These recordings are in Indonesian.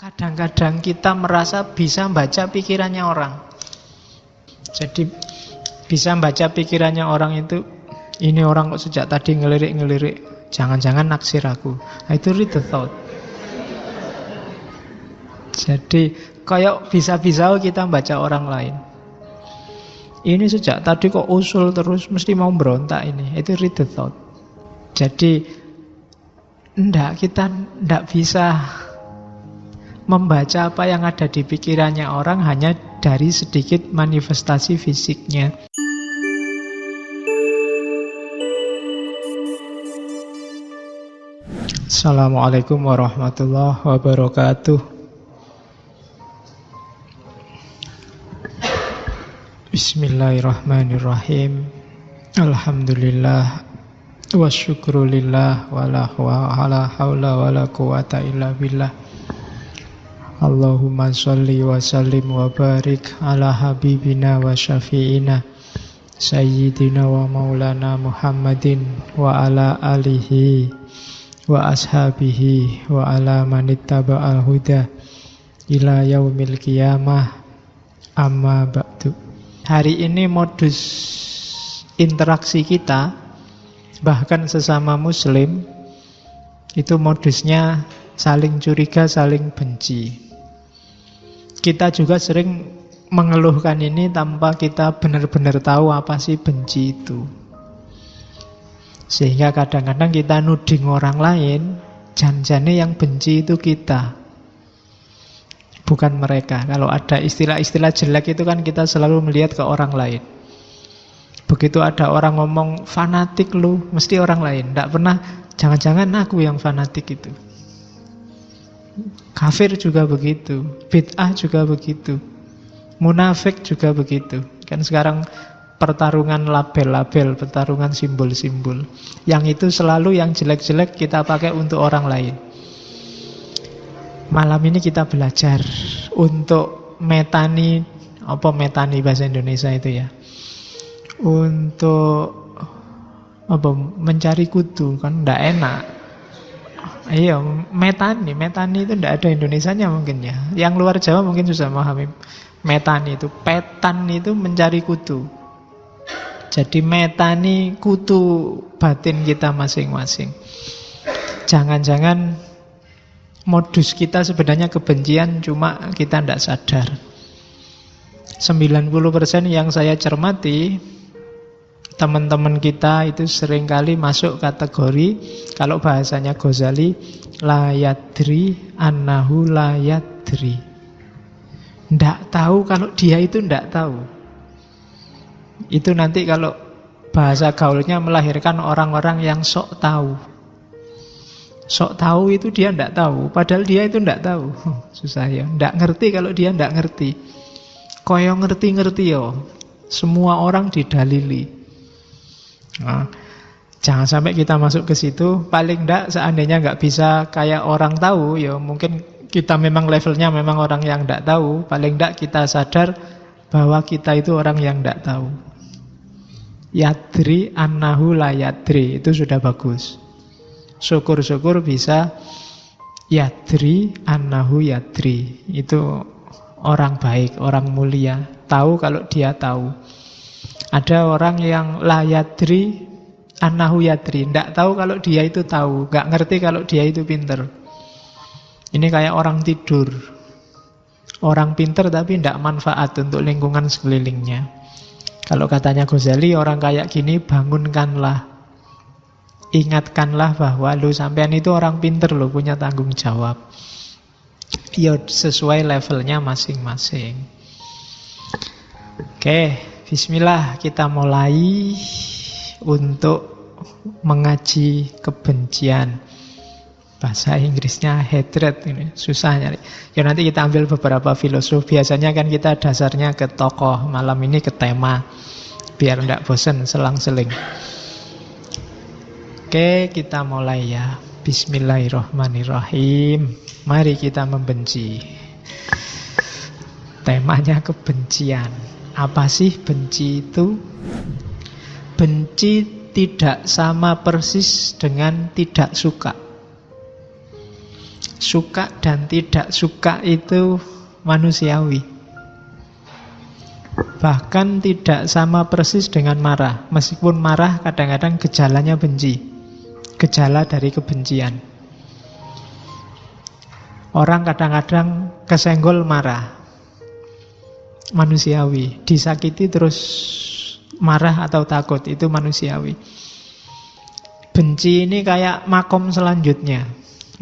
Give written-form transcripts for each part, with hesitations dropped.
Kadang-kadang kita merasa bisa baca pikirannya orang. Jadi bisa baca pikirannya orang itu, ini orang kok sejak tadi ngelirik-ngelirik, jangan-jangan naksir aku. Nah, itu read the thought. Jadi kayak bisa-bisa kita baca orang lain. Ini sejak tadi kok usul terus, mesti mau berontak ini. Itu read the thought. Jadi kita tidak bisa membaca apa yang ada di pikirannya orang hanya dari sedikit manifestasi fisiknya. Assalamualaikum warahmatullahi wabarakatuh. Bismillahirrahmanirrahim. Alhamdulillah wa syukrulillah wa la hawla wa la quwata illa billah. Allahumma sholli wa sallim wa barik ala habibina wa syafi'ina sayyidina wa maulana Muhammadin wa ala alihi wa ashabihi wa ala manittaba'al huda ila yaumil qiyamah, amma ba'du. Hari ini modus interaksi kita, bahkan sesama muslim, itu modusnya saling curiga, saling benci. Kita juga sering mengeluhkan ini tanpa kita benar-benar tahu apa sih benci itu. Sehingga kadang-kadang kita nuding orang lain, janjane yang benci itu kita, bukan mereka. Kalau ada istilah-istilah jelek itu kan kita selalu melihat ke orang lain. Begitu ada orang ngomong fanatik lu, mesti orang lain. Tidak pernah, jangan-jangan aku yang fanatik itu. Kafir juga begitu, bid'ah juga begitu, munafik juga begitu. Kan sekarang pertarungan label-label, pertarungan simbol-simbol. Yang itu selalu yang jelek-jelek kita pakai untuk orang lain. Malam ini kita belajar untuk metani, apa metani bahasa Indonesia itu ya? Untuk apa? Mencari kutu, kan tidak enak. Iya, metani itu tidak ada Indonesianya mungkin ya. Yang luar Jawa mungkin susah memahami. Metani itu, petan itu mencari kutu. Jadi metani kutu batin kita masing-masing. Jangan-jangan modus kita sebenarnya kebencian, cuma kita tidak sadar. 90% yang saya cermati, teman-teman kita itu seringkali masuk kategori, kalau bahasanya Ghazali, la yadri annahu la yadri. Tidak tahu kalau dia itu tidak tahu. Itu nanti kalau bahasa gaulnya melahirkan orang-orang yang sok tahu. Sok tahu itu dia tidak tahu, padahal dia itu tidak tahu. Susah ya, tidak ngerti kalau dia tidak ngerti. Koyo ngerti-ngerti yo, semua orang didalili. Nah, jangan sampai kita masuk ke situ. Paling tidak seandainya nggak bisa kayak orang tahu, ya mungkin kita memang levelnya memang orang yang tidak tahu. Paling tidak kita sadar bahwa kita itu orang yang tidak tahu. Yadri annahu la yadri, itu sudah bagus. Syukur-syukur bisa yadri annahu yadri. Itu orang baik, orang mulia, tahu kalau dia tahu. Ada orang yang la yadri annahu yadri, tidak tahu kalau dia itu tahu, nggak ngerti kalau dia itu pinter. Ini kayak orang tidur. Orang pinter tapi tidak manfaat untuk lingkungan sekelilingnya. Kalau katanya Ghazali, orang kayak gini bangunkanlah, ingatkanlah bahwa lu sampean itu orang pinter loh, punya tanggung jawab. Ya sesuai levelnya masing-masing. Oke, bismillah, kita mulai untuk mengaji kebencian. Bahasa Inggrisnya hatred, ini susah nyari. Ya nanti kita ambil beberapa filosof. Biasanya kan kita dasarnya ke tokoh, malam ini ke tema, biar tidak bosan selang-seling. Oke, kita mulai ya. Bismillahirrahmanirrahim. Mari kita membenci. Temanya kebencian. Apa sih benci itu? Benci tidak sama persis dengan tidak suka. suka dan tidak suka itu manusiawi. Bahkan tidak sama persis dengan marah. Meskipun marah kadang-kadang gejalanya benci, gejala dari kebencian. Orang kadang-kadang kesenggol marah, manusiawi. Disakiti terus marah atau takut, itu manusiawi. Benci ini kayak makom selanjutnya,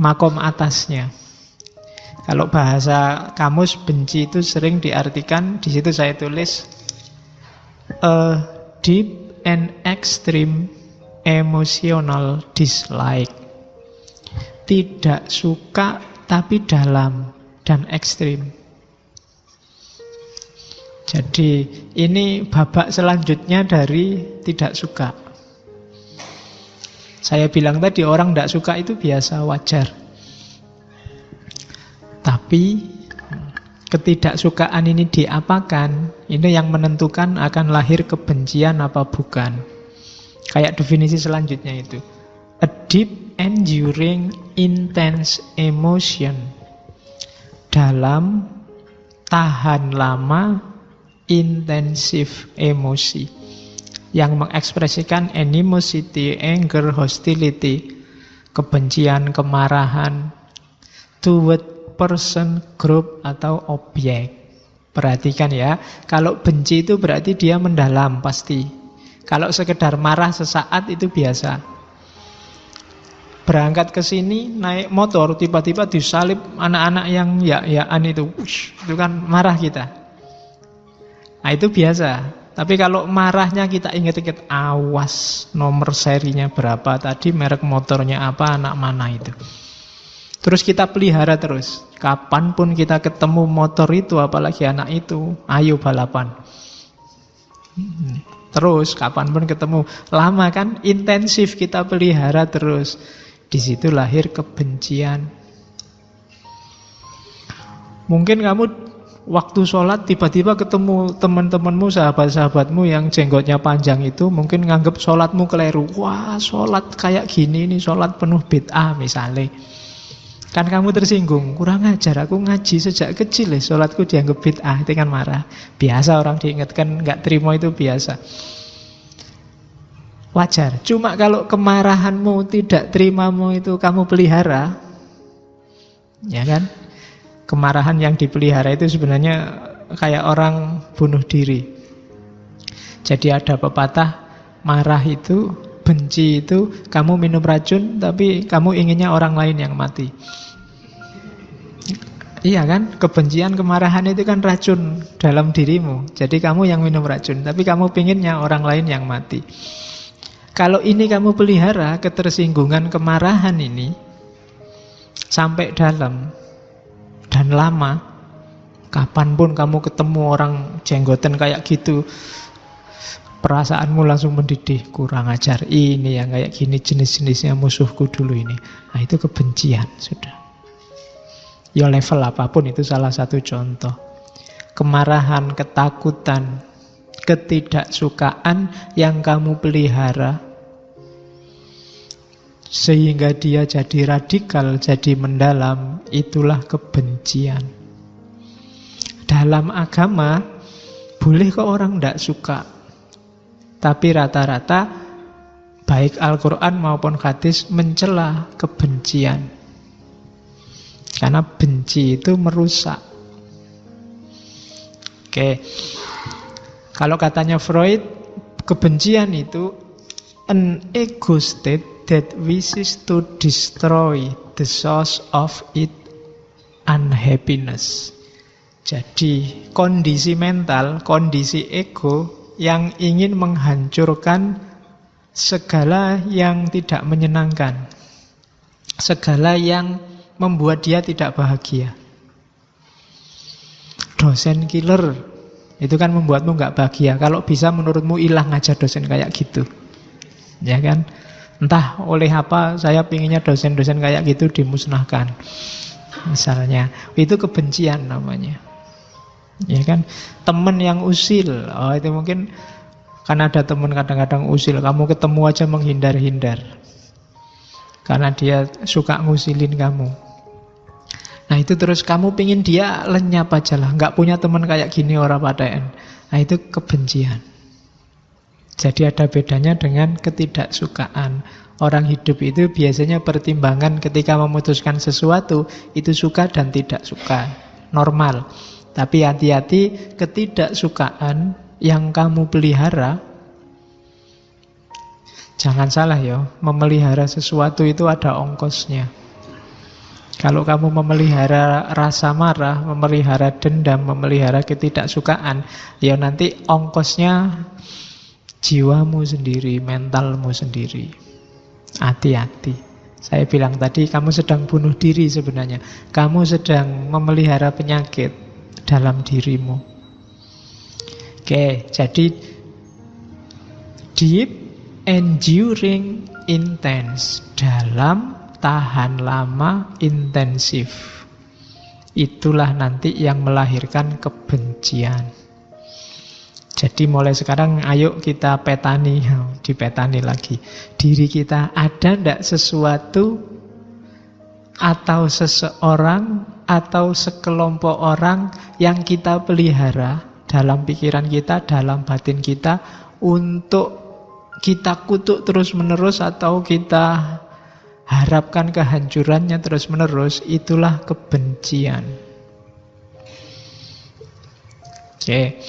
makom atasnya. Kalau bahasa kamus, benci itu sering diartikan, di situ saya tulis, a deep and extreme emotional dislike. Tidak suka tapi dalam dan ekstrim. Jadi ini babak selanjutnya dari tidak suka. Saya bilang tadi orang tidak suka itu biasa, wajar. Tapi ketidaksukaan ini diapakan, ini yang menentukan akan lahir kebencian apa bukan. Kayak definisi selanjutnya itu, a deep, enduring, intense emotion. Dalam, tahan lama, intensif emosi. Yang mengekspresikan animosity, anger, hostility, kebencian, kemarahan toward person, group, atau objek. Perhatikan ya, kalau benci itu berarti dia mendalam pasti. Kalau sekedar marah sesaat itu biasa. Berangkat ke sini naik motor tiba-tiba disalip anak-anak yang ya-yaan itu, itu kan marah kita. Nah itu biasa. Tapi kalau marahnya kita ingat-ingat, awas nomor serinya berapa tadi, merek motornya apa, anak mana itu. Terus kita pelihara terus. Kapanpun kita ketemu motor itu, apalagi anak itu, ayo balapan. Terus kapanpun ketemu, lama kan, intensif kita pelihara terus. Di situ lahir kebencian. Mungkin kamu waktu sholat tiba-tiba ketemu teman-temanmu, sahabat-sahabatmu yang jenggotnya panjang itu, mungkin nganggep sholatmu keliru. Wah, sholat kayak gini nih, sholat penuh bid'ah misalnya. Kan kamu tersinggung, kurang ajar, aku ngaji sejak kecil sholatku dianggap bid'ah, itu kan marah. Biasa orang diingatkan nggak terima itu biasa. Wajar. Cuma kalau kemarahanmu, tidak terimamu itu kamu pelihara, ya kan? Kemarahan yang dipelihara itu sebenarnya kayak orang bunuh diri. Jadi ada pepatah, marah itu, benci itu, kamu minum racun tapi kamu inginnya orang lain yang mati. Iya kan? Kebencian, kemarahan itu kan racun dalam dirimu. Jadi kamu yang minum racun, tapi kamu pinginnya orang lain yang mati. Kalau ini kamu pelihara, ketersinggungan, kemarahan ini sampai dalam dan lama, kapanpun kamu ketemu orang jenggoten kayak gitu, perasaanmu langsung mendidih, kurang ajar, ini yang kayak gini jenis-jenisnya musuhku dulu ini. Nah itu kebencian sudah. Ya level apapun itu salah satu contoh. Kemarahan, ketakutan, ketidaksukaan yang kamu pelihara sehingga dia jadi radikal, jadi mendalam, itulah kebencian. Dalam agama boleh kok orang tidak suka, tapi rata-rata baik Al-Quran maupun hadis mencela kebencian. Karena benci itu merusak. Oke. Kalau katanya Freud, kebencian itu an ego state that wishes to destroy the source of its unhappiness. Jadi kondisi mental, kondisi ego yang ingin menghancurkan segala yang tidak menyenangkan, segala yang membuat dia tidak bahagia. Dosen killer itu kan membuatmu nggak bahagia. Kalau bisa menurutmu hilang aja dosen kayak gitu, ya kan? Entah oleh apa saya pinginnya dosen-dosen kayak gitu dimusnahkan, misalnya. Itu kebencian namanya, ya kan? Teman yang usil, oh itu mungkin kan ada teman kadang-kadang usil, kamu ketemu aja menghindar-hindar karena dia suka ngusilin kamu. Nah itu terus kamu pingin dia lenyap aja lah, nggak punya teman kayak gini orang paten. Nah itu kebencian. Jadi ada bedanya dengan ketidaksukaan. Orang hidup itu biasanya pertimbangan ketika memutuskan sesuatu itu suka dan tidak suka. Normal. Tapi hati-hati, ketidaksukaan yang kamu pelihara, jangan salah ya, memelihara sesuatu itu ada ongkosnya. Kalau kamu memelihara rasa marah, memelihara dendam, memelihara ketidaksukaan, ya nanti ongkosnya jiwamu sendiri, mentalmu sendiri. Hati-hati. Saya bilang tadi, kamu sedang bunuh diri sebenarnya. Kamu sedang memelihara penyakit dalam dirimu. Oke, jadi deep, enduring, intense. Dalam, tahan lama, intensif. Itulah nanti yang melahirkan kebencian. Jadi mulai sekarang ayo kita petani, dipetani lagi. Diri kita, ada ndak sesuatu atau seseorang atau sekelompok orang yang kita pelihara dalam pikiran kita, dalam batin kita, untuk kita kutuk terus-menerus atau kita harapkan kehancurannya terus-menerus. Itulah kebencian. Oke.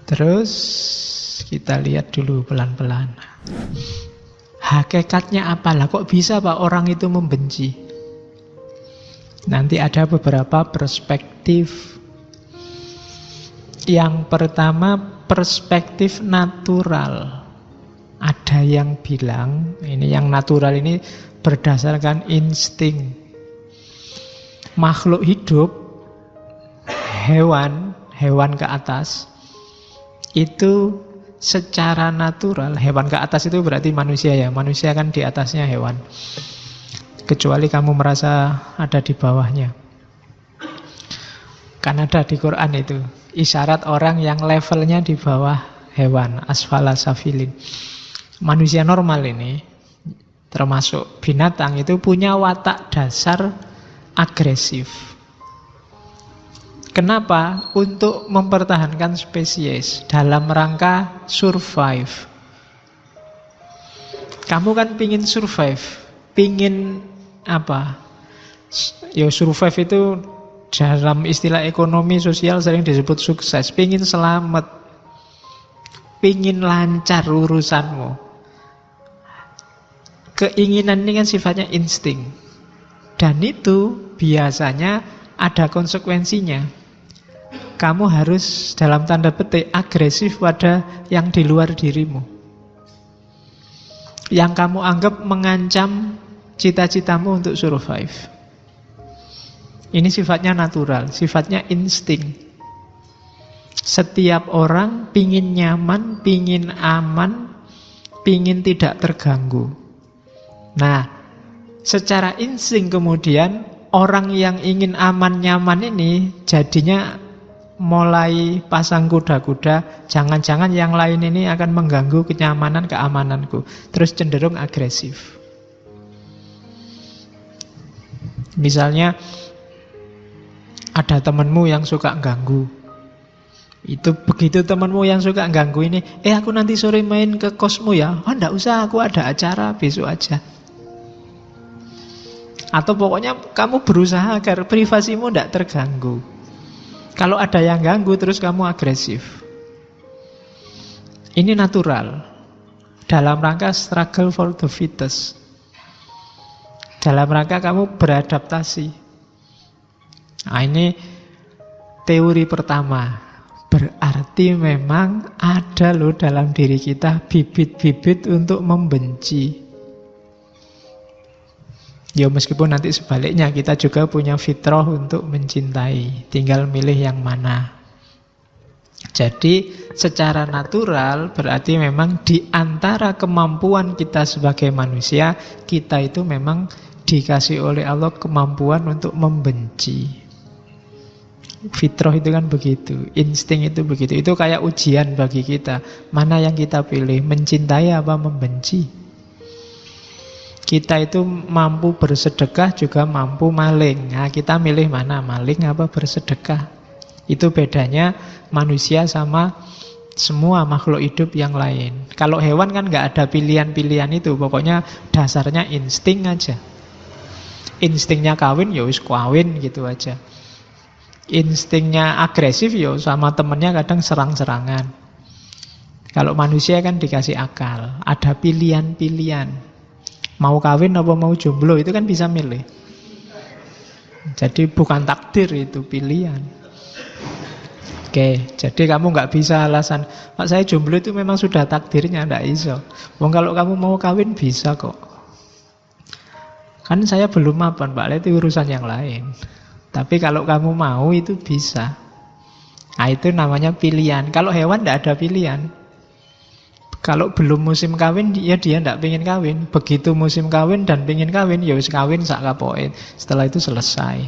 Terus kita lihat dulu pelan-pelan. Hakikatnya apalah, kok bisa Pak orang itu membenci? Nanti ada beberapa perspektif. Yang pertama, perspektif natural. Ada yang bilang, ini yang natural ini berdasarkan insting. Makhluk hidup, hewan ke atas, itu secara natural, hewan ke atas itu berarti manusia ya. Manusia kan di atasnya hewan. Kecuali kamu merasa ada di bawahnya. Kan ada di Quran itu isyarat orang yang levelnya di bawah hewan, asfala safilin. Manusia normal ini, termasuk binatang, itu punya watak dasar agresif. Kenapa? Untuk mempertahankan spesies dalam rangka survive. Kamu kan pingin survive, pingin apa? Ya survive itu dalam istilah ekonomi sosial sering disebut sukses. Pingin selamat, pingin lancar urusanmu. Keinginan ini kan sifatnya insting. Dan itu biasanya ada konsekuensinya. Kamu harus dalam tanda petik agresif pada yang di luar dirimu, yang kamu anggap mengancam cita-citamu untuk survive. Ini sifatnya natural, sifatnya insting. Setiap orang pingin nyaman, pingin aman, pingin tidak terganggu. Nah, secara insting kemudian orang yang ingin aman nyaman ini jadinya mulai pasang kuda-kuda, jangan-jangan yang lain ini akan mengganggu kenyamanan keamananku. Terus cenderung agresif. Misalnya ada temanmu yang suka ganggu. Itu begitu temanmu yang suka ganggu ini, aku nanti sore main ke kosmu ya. Oh enggak usah, aku ada acara besok aja. Atau pokoknya kamu berusaha agar privasimu tidak terganggu. Kalau ada yang ganggu terus kamu agresif. Ini natural. Dalam rangka struggle for the fittest. Dalam rangka kamu beradaptasi. Nah ini teori pertama. Berarti memang ada loh dalam diri kita bibit-bibit untuk membenci. Ya meskipun nanti sebaliknya kita juga punya fitrah untuk mencintai. Tinggal milih yang mana. Jadi secara natural berarti memang di antara kemampuan kita sebagai manusia, kita itu memang dikasih oleh Allah kemampuan untuk membenci. Fitrah itu kan begitu, insting itu begitu. Itu kayak ujian bagi kita. Mana yang kita pilih, mencintai apa membenci? Kita itu mampu bersedekah juga mampu maling. Nah, kita milih mana? Maling apa bersedekah? Itu bedanya manusia sama semua makhluk hidup yang lain. Kalau hewan kan nggak ada pilihan-pilihan itu. Pokoknya dasarnya insting aja. Instingnya kawin, ya wis kawin gitu aja. Instingnya agresif, ya sama temennya kadang serang-serangan. Kalau manusia kan dikasih akal. Ada pilihan-pilihan. Mau kawin apa mau jomblo itu kan bisa milih. Jadi bukan takdir, itu pilihan. Oke, jadi kamu nggak bisa alasan Pak saya jomblo itu memang sudah takdirnya, nggak iso. Wong kalau kamu mau kawin bisa kok. Kan saya belum mapan Pak, itu urusan yang lain. Tapi kalau kamu mau itu bisa. Nah itu namanya pilihan. Kalau hewan nggak ada pilihan. Kalau belum musim kawin, dia tidak pengen kawin. Begitu musim kawin dan pengen kawin, ya wis kawin sak kapoke. Setelah itu selesai.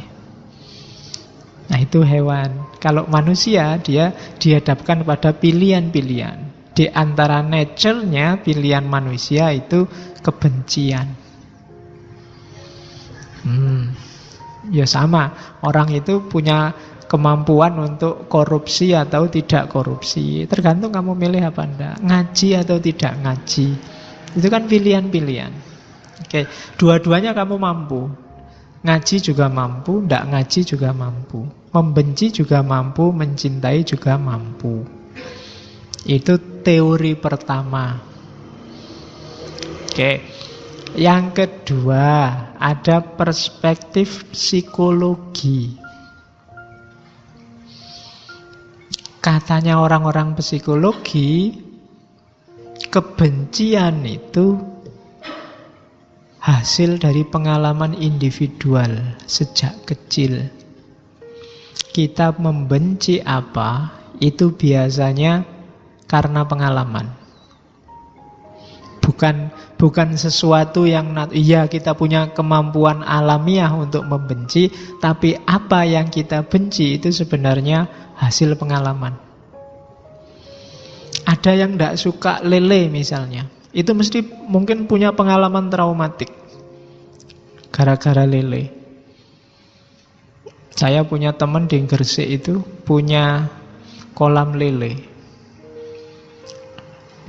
Nah itu hewan. Kalau manusia, dia dihadapkan pada pilihan-pilihan. Di antara nature-nya, pilihan manusia itu kebencian. Ya sama. Orang itu punya kemampuan untuk korupsi atau tidak korupsi. Tergantung kamu milih apa enggak. Ngaji atau tidak ngaji. Itu kan pilihan-pilihan. Oke, dua-duanya kamu mampu. Ngaji juga mampu, enggak ngaji juga mampu. Membenci juga mampu, mencintai juga mampu. Itu teori pertama. Oke. Yang kedua, ada perspektif psikologi. Katanya orang-orang psikologi, kebencian itu hasil dari pengalaman individual sejak kecil. Kita membenci apa, itu biasanya karena pengalaman. Bukan sesuatu yang iya kita punya kemampuan alamiah untuk membenci, tapi apa yang kita benci itu sebenarnya hasil pengalaman. Ada yang tidak suka lele misalnya, itu mesti mungkin punya pengalaman traumatik gara-gara lele. Saya punya teman di Gresik itu punya kolam lele.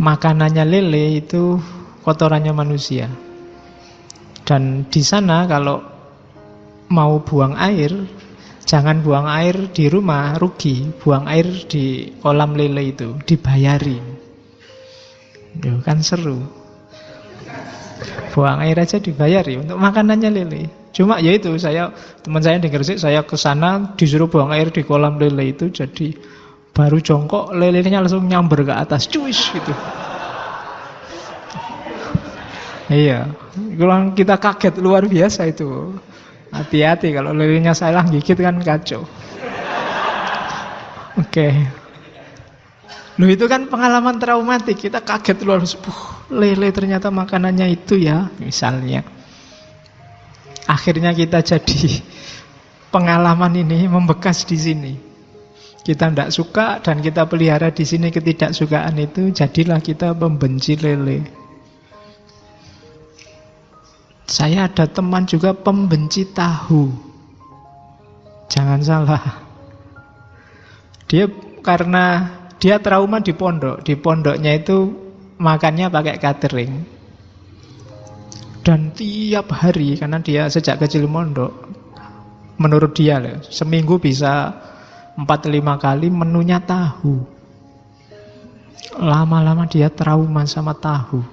Makanannya lele itu kotorannya manusia. Dan di sana kalau mau buang air, jangan buang air di rumah, rugi. Buang air di kolam lele itu, dibayarin. Itu kan seru. Buang air aja dibayari untuk makanannya lele. Cuma ya itu, teman saya di Gresik, saya ke sana disuruh buang air di kolam lele itu, jadi baru jongkok lelenya langsung nyamber ke atas, cuis gitu. Iya, kalau kita kaget luar biasa itu. Hati-hati kalau lelenya salah gigit kan kacau. Oke. Loh itu kan pengalaman traumatik, kita kaget luar biasa. Lele ternyata makanannya itu ya, misalnya. Akhirnya kita jadi pengalaman ini membekas di sini. Kita tidak suka dan kita pelihara di sini ketidaksukaan itu, jadilah kita membenci lele. Saya ada teman juga pembenci tahu. Jangan salah. Karena dia trauma di pondok. Di pondoknya itu makannya pakai catering. Dan tiap hari, karena dia sejak kecil mondok, menurut dia seminggu bisa 4-5 kali menunya tahu. Lama-lama dia trauma sama tahu.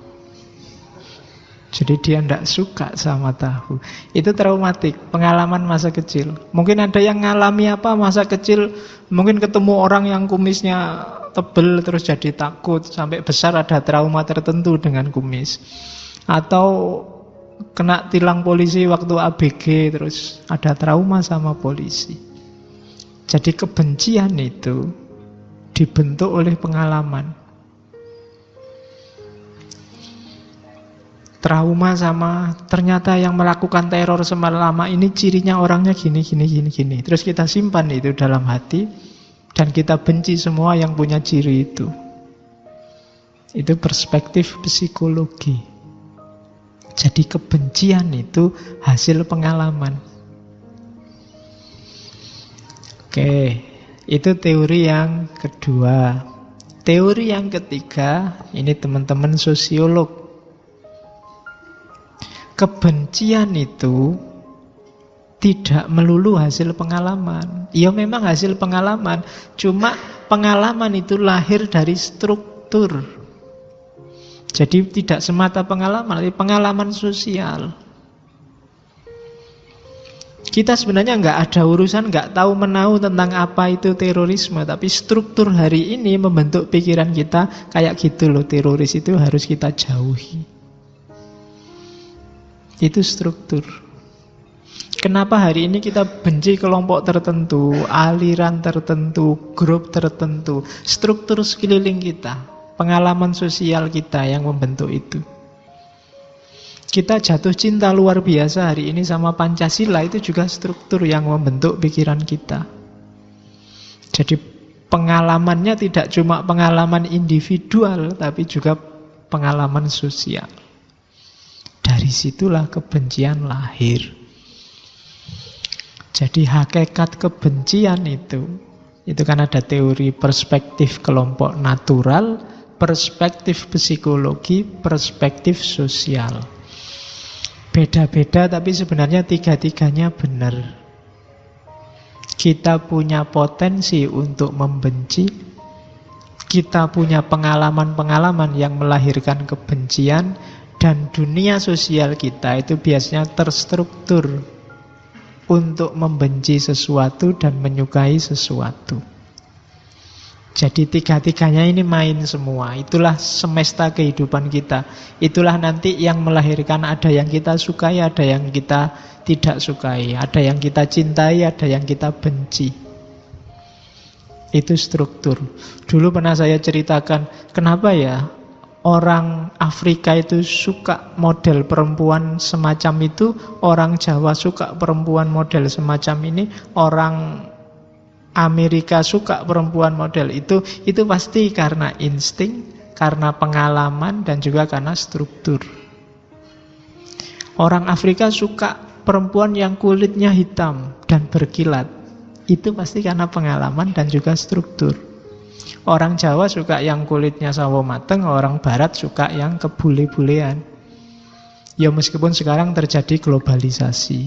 Jadi dia tidak suka sama tahu. Itu traumatik, pengalaman masa kecil. Mungkin ada yang ngalami apa masa kecil, mungkin ketemu orang yang kumisnya tebel terus jadi takut, sampai besar ada trauma tertentu dengan kumis. Atau kena tilang polisi waktu ABG terus ada trauma sama polisi. Jadi kebencian itu dibentuk oleh pengalaman. Trauma sama ternyata yang melakukan teror selama ini cirinya orangnya gini. Terus kita simpan itu dalam hati dan kita benci semua yang punya ciri itu. Itu perspektif psikologi. Jadi kebencian itu hasil pengalaman. Oke, itu teori yang kedua. Teori yang ketiga, ini teman-teman sosiolog. Kebencian itu tidak melulu hasil pengalaman. Ya memang hasil pengalaman, cuma pengalaman itu lahir dari struktur. Jadi tidak semata pengalaman, tapi pengalaman sosial. Kita sebenarnya nggak ada urusan, nggak tahu menahu tentang apa itu terorisme, tapi struktur hari ini membentuk pikiran kita kayak gitu loh, teroris itu harus kita jauhi. Itu struktur. Kenapa hari ini kita benci kelompok tertentu, aliran tertentu, grup tertentu? Struktur sekeliling kita, pengalaman sosial kita yang membentuk itu. Kita jatuh cinta luar biasa hari ini sama Pancasila, itu juga struktur yang membentuk pikiran kita. Jadi pengalamannya tidak cuma pengalaman individual, tapi juga pengalaman sosial. Dari situlah kebencian lahir. Jadi hakikat kebencian itu kan ada teori perspektif kelompok natural, perspektif psikologi, perspektif sosial. Beda-beda tapi sebenarnya tiga-tiganya benar. Kita punya potensi untuk membenci. Kita punya pengalaman-pengalaman yang melahirkan kebencian. Dan dunia sosial kita itu biasanya terstruktur untuk membenci sesuatu dan menyukai sesuatu. Jadi tiga-tiganya ini main semua. Itulah semesta kehidupan kita. Itulah nanti yang melahirkan ada yang kita sukai, ada yang kita tidak sukai, ada yang kita cintai, ada yang kita benci. Itu struktur. Dulu pernah saya ceritakan, kenapa ya orang Afrika itu suka model perempuan semacam itu, orang Jawa suka perempuan model semacam ini, orang Amerika suka perempuan model itu pasti karena insting, karena pengalaman, dan juga karena struktur. Orang Afrika suka perempuan yang kulitnya hitam dan berkilat. Itu pasti karena pengalaman dan juga struktur. Orang Jawa suka yang kulitnya sawo mateng, orang Barat suka yang kebule-bulean. Ya meskipun sekarang terjadi globalisasi,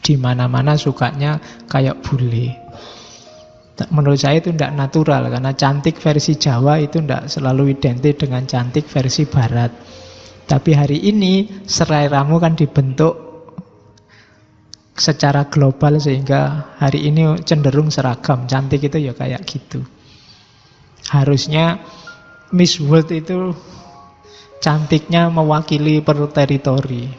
di mana-mana sukanya kayak bule. Menurut saya itu tidak natural, karena cantik versi Jawa itu tidak selalu identik dengan cantik versi Barat. Tapi hari ini seleramu kan dibentuk secara global sehingga hari ini cenderung seragam. Cantik itu ya kayak gitu. Harusnya Miss World itu cantiknya mewakili per teritori.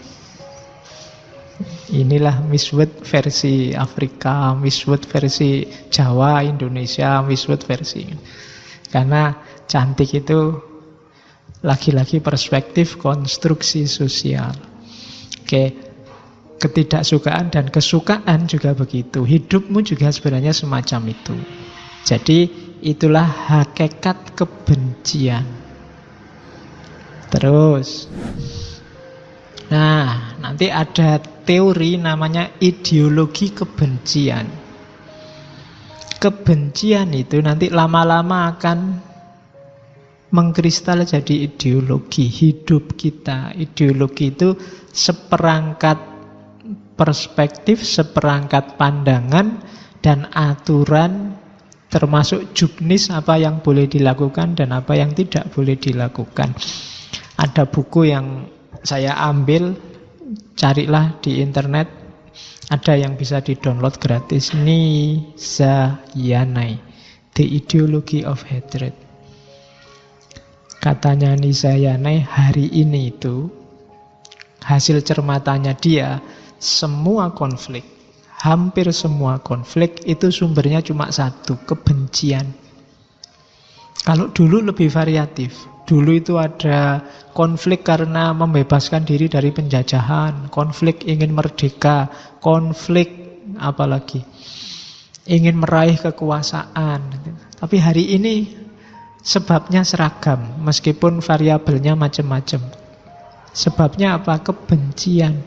Inilah Miss World versi Afrika, Miss World versi Jawa, Indonesia, Miss World versi. Karena cantik itu lagi-lagi perspektif konstruksi sosial. Oke, ketidaksukaan dan kesukaan juga begitu. Hidupmu juga sebenarnya semacam itu. Jadi itulah hakikat kebencian. Terus, nah nanti ada teori namanya ideologi kebencian. Kebencian itu nanti lama-lama akan mengkristal jadi ideologi hidup kita. Ideologi itu seperangkat perspektif, seperangkat pandangan dan aturan, termasuk juknis apa yang boleh dilakukan dan apa yang tidak boleh dilakukan. Ada buku yang saya ambil, carilah di internet, ada yang bisa di-download gratis, Nisa Yanai, The Ideology of Hatred. Katanya Nisa Yanai, hari ini itu hasil cermatannya dia, semua konflik, hampir semua konflik itu sumbernya cuma satu, kebencian. Kalau dulu lebih variatif. Dulu itu ada konflik karena membebaskan diri dari penjajahan, konflik ingin merdeka, konflik apalagi ingin meraih kekuasaan. Tapi hari ini sebabnya seragam, meskipun variabelnya macam-macam. Sebabnya apa? Kebencian.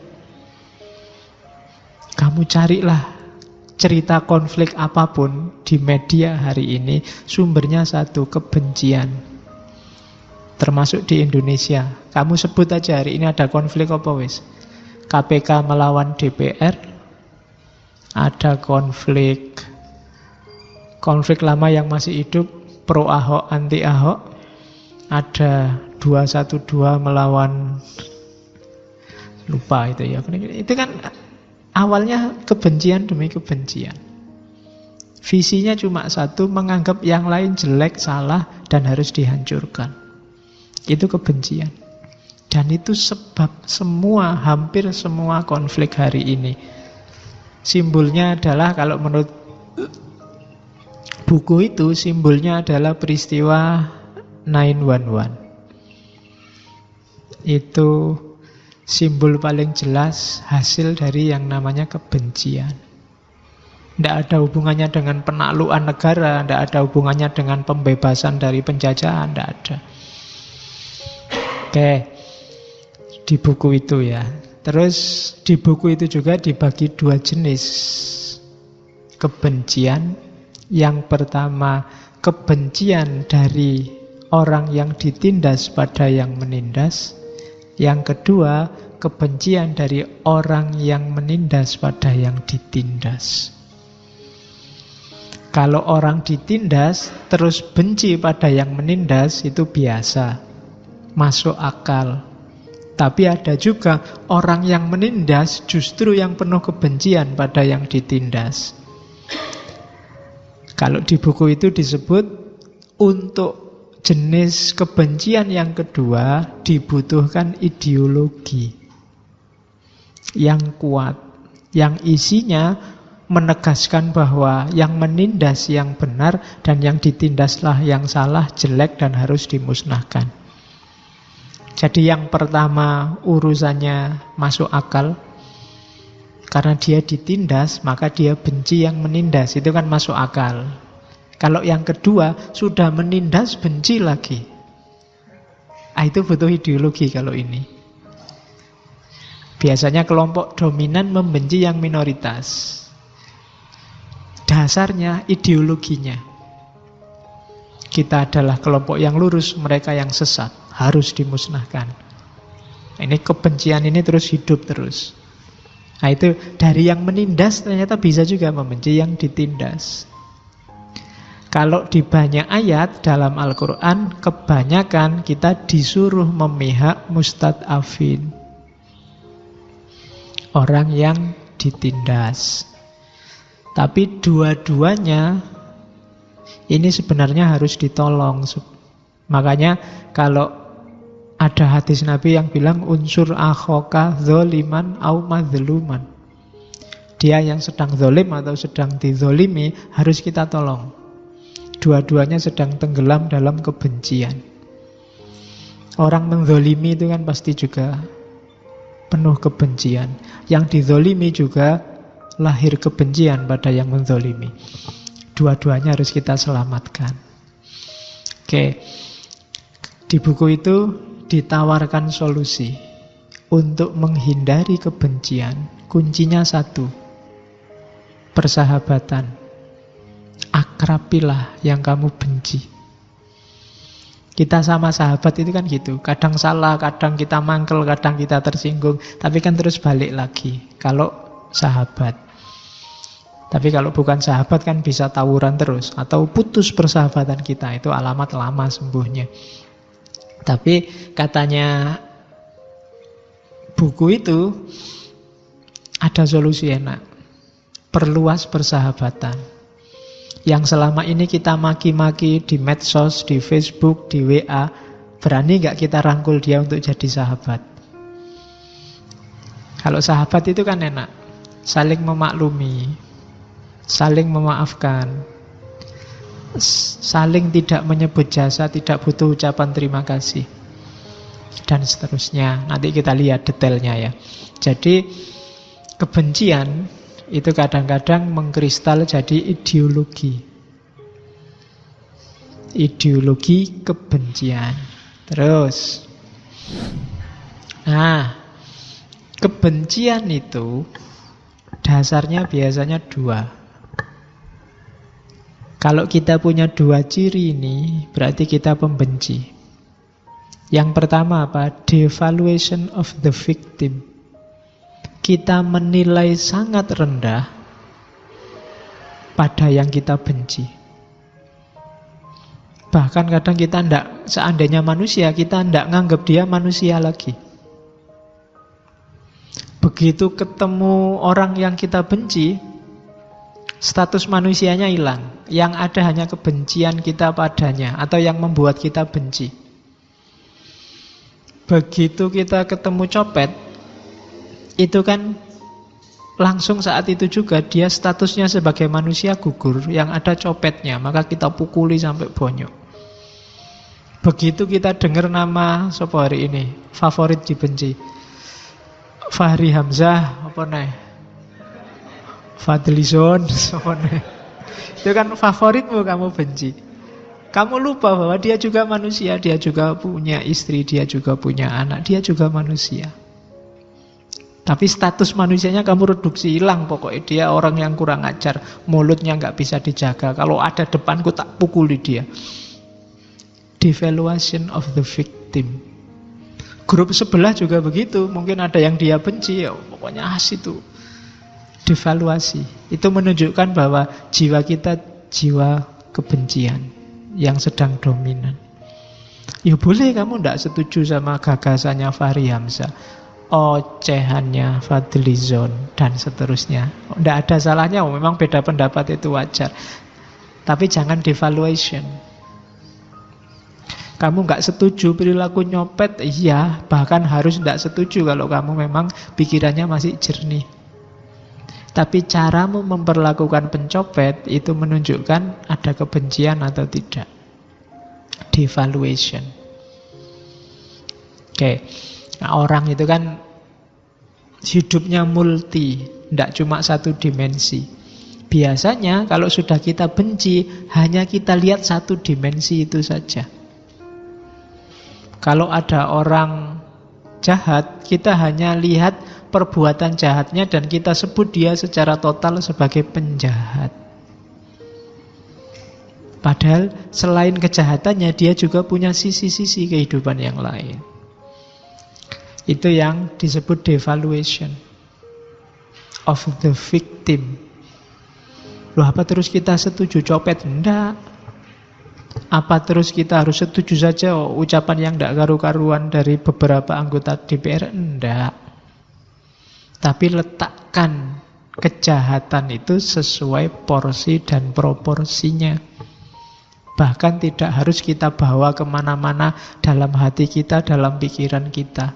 Kamu carilah cerita konflik apapun di media hari ini, sumbernya satu, kebencian. Termasuk di Indonesia. Kamu sebut aja hari ini ada konflik apa wis? KPK melawan DPR, ada konflik lama yang masih hidup, pro Ahok, anti Ahok, ada 212 melawan, lupa itu ya. Itu kan awalnya kebencian demi kebencian. Visinya cuma satu, menganggap yang lain jelek, salah, dan harus dihancurkan. Itu kebencian. Dan itu sebab hampir semua konflik hari ini. Simbolnya adalah, kalau menurut buku itu, simbolnya adalah peristiwa 9/11. Itu simbol paling jelas hasil dari yang namanya kebencian. Tidak ada hubungannya dengan penaklukan negara, tidak ada hubungannya dengan pembebasan dari penjajahan, tidak ada. Oke, di buku itu ya. Terus di buku itu juga dibagi dua jenis kebencian. Yang pertama, kebencian dari orang yang ditindas pada yang menindas. Yang kedua, kebencian dari orang yang menindas pada yang ditindas. Kalau orang ditindas terus benci pada yang menindas, itu biasa, masuk akal. Tapi ada juga orang yang menindas justru yang penuh kebencian pada yang ditindas. Kalau di buku itu disebut, untuk jenis kebencian yang kedua dibutuhkan ideologi yang kuat, yang isinya menegaskan bahwa yang menindas yang benar dan yang ditindaslah yang salah, jelek, dan harus dimusnahkan. Jadi yang pertama urusannya masuk akal, karena dia ditindas maka dia benci yang menindas, itu kan masuk akal. Kalau yang kedua sudah menindas benci lagi, itu butuh ideologi. Kalau ini biasanya kelompok dominan membenci yang minoritas. Dasarnya ideologinya, kita adalah kelompok yang lurus, mereka yang sesat, harus dimusnahkan. Ini kebencian ini terus hidup terus. Itu dari yang menindas ternyata bisa juga membenci yang ditindas. Kalau di banyak ayat dalam Al-Quran, kebanyakan kita disuruh memihak mustad'afin, orang yang ditindas. Tapi dua-duanya ini sebenarnya harus ditolong. Makanya kalau ada hadis Nabi yang bilang unsur akhoka zoliman au mazluman, dia yang sedang zolim atau sedang dizolimi harus kita tolong. Dua-duanya sedang tenggelam dalam kebencian. Orang menzolimi itu kan pasti juga penuh kebencian. Yang dizolimi juga lahir kebencian pada yang menzolimi. Dua-duanya harus kita selamatkan. Oke. Di buku itu ditawarkan solusi untuk menghindari kebencian. Kuncinya satu, persahabatan. Akrabilah yang kamu benci. Kita sama sahabat itu kan gitu, kadang salah, kadang kita mangkel, kadang kita tersinggung, tapi kan terus balik lagi kalau sahabat. Tapi kalau bukan sahabat kan bisa tawuran terus, atau putus persahabatan kita, itu alamat lama sembuhnya. Tapi katanya buku itu ada solusi enak. Perluas persahabatan. Yang selama ini kita maki-maki di medsos, di Facebook, di WA, berani gak kita rangkul dia untuk jadi sahabat? Kalau sahabat itu kan enak, saling memaklumi, saling memaafkan, saling tidak menyebut jasa, tidak butuh ucapan terima kasih, dan seterusnya. Nanti kita lihat detailnya ya. Jadi kebencian itu kadang-kadang mengkristal jadi ideologi. Ideologi kebencian. Terus Nah, kebencian itu dasarnya biasanya dua. Kalau kita punya dua ciri ini, berarti kita pembenci. Yang pertama apa? Devaluation of the victim. Kita menilai sangat rendah pada yang kita benci. Bahkan kadang kita seandainya manusia, kita tidak nganggap dia manusia lagi. Begitu ketemu orang yang kita benci, status manusianya hilang. Yang ada hanya kebencian kita padanya, atau yang membuat kita benci. Begitu kita ketemu copet, itu kan langsung saat itu juga dia statusnya sebagai manusia gugur. Yang ada copetnya, maka kita pukuli sampai bonyok. Begitu kita dengar nama siapa hari ini favorit dibenci, Fahri Hamzah, apa nih? Fadlizon, apa nih? Itu kan favoritmu, kamu benci. Kamu lupa bahwa dia juga manusia, dia juga punya istri, dia juga punya anak, dia juga manusia. Tapi status manusianya kamu reduksi, hilang pokoknya. Dia orang yang kurang ajar, mulutnya nggak bisa dijaga. Kalau ada depanku tak pukuli dia. Devaluation of the victim. Grup sebelah juga begitu. Mungkin ada yang dia benci, ya pokoknya itu. Devaluasi. Itu menunjukkan bahwa jiwa kita jiwa kebencian yang sedang dominan. Ya boleh kamu tidak setuju sama gagasannya Fahri Hamzah, ocehannya Fadlizon, dan seterusnya. Tidak ada salahnya, memang beda pendapat itu wajar. Tapi jangan devaluation. Kamu nggak setuju perilaku nyopet, iya, bahkan harus tidak setuju kalau kamu memang pikirannya masih jernih. Tapi caramu memperlakukan pencopet itu menunjukkan ada kebencian atau tidak. Devaluation. Oke. Nah, orang itu kan hidupnya multi, tidak cuma satu dimensi. Biasanya kalau sudah kita benci, hanya kita lihat satu dimensi itu saja. Kalau ada orang jahat, kita hanya lihat perbuatan jahatnya dan kita sebut dia secara total sebagai penjahat. Padahal selain kejahatannya, dia juga punya sisi-sisi kehidupan yang lain. Itu yang disebut devaluation of the victim. Loh, apa terus kita setuju copet? Enggak. Apa terus kita harus setuju saja ucapan yang tidak karu-karuan dari beberapa anggota DPR? Enggak. Tapi letakkan kejahatan itu sesuai porsi dan proporsinya. Bahkan tidak harus kita bawa kemana-mana dalam hati kita, dalam pikiran kita.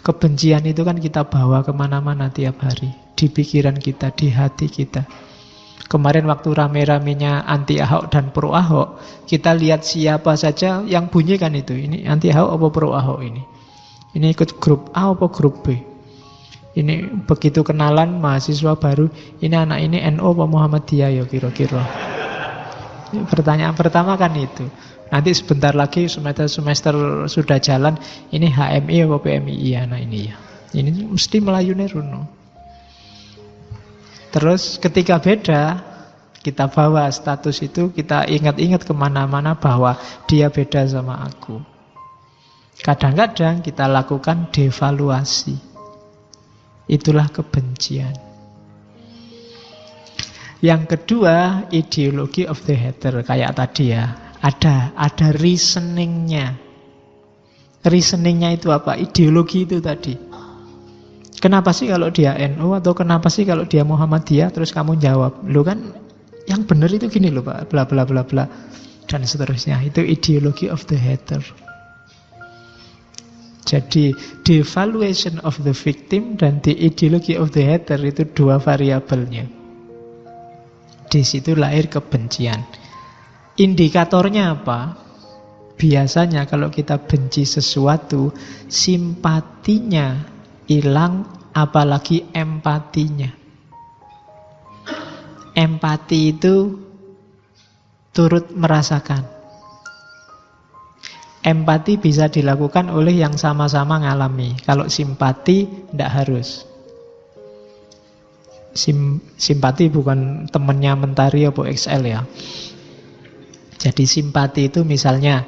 Kebencian itu kan kita bawa kemana-mana tiap hari. Di pikiran kita, di hati kita. Kemarin waktu rame-ramenya anti Ahok dan pro Ahok, kita lihat siapa saja yang bunyi kan itu. Ini anti Ahok apa pro Ahok ini? Ini ikut grup A apa grup B? Ini begitu kenalan mahasiswa baru, ini anak ini NU apa Muhammadiyah ya kira-kira. Pertanyaan pertama kan itu. Nanti sebentar lagi semester sudah jalan, ini HMI apa PMI anak ini ya. Ini mesti melayune runo. Terus ketika beda, kita bawa status itu, kita ingat-ingat kemana-mana bahwa dia beda sama aku. Kadang-kadang kita lakukan devaluasi. Itulah kebencian. Yang kedua, ideologi of the hater. Kayak tadi ya, ada reasoningnya. Reasoningnya itu apa? Ideologi itu tadi. Kenapa sih kalau dia NU atau kenapa sih kalau dia Muhammadiyah? Terus kamu jawab, lu kan yang benar itu gini loh Pak, bla bla bla bla, dan seterusnya. Itu ideologi of the hater. Jadi devaluation of the victim dan the ideology of the hater itu dua variabelnya. Di situ lahir kebencian. Indikatornya apa? Biasanya kalau kita benci sesuatu, simpatinya hilang, apalagi empatinya. Empati itu turut merasakan. Empati bisa dilakukan oleh yang sama-sama ngalami. Kalau simpati tidak harus. Simpati bukan temennya Mentari atau XL ya. Jadi simpati itu misalnya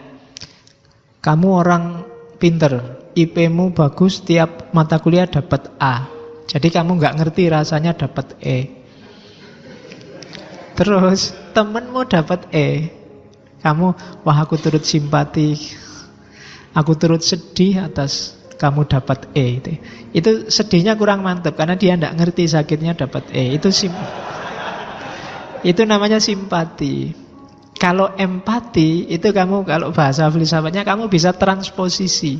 kamu orang pinter, IP-mu bagus, tiap mata kuliah dapat A. Jadi kamu nggak ngerti rasanya dapat E. Terus temenmu dapat E. Kamu, wah aku turut simpati, aku turut sedih atas kamu dapat E. Itu sedihnya kurang mantap karena dia tidak ngerti sakitnya dapat E. Itu namanya simpati. Kalau empati itu kamu, kalau bahasa filsafatnya kamu bisa transposisi.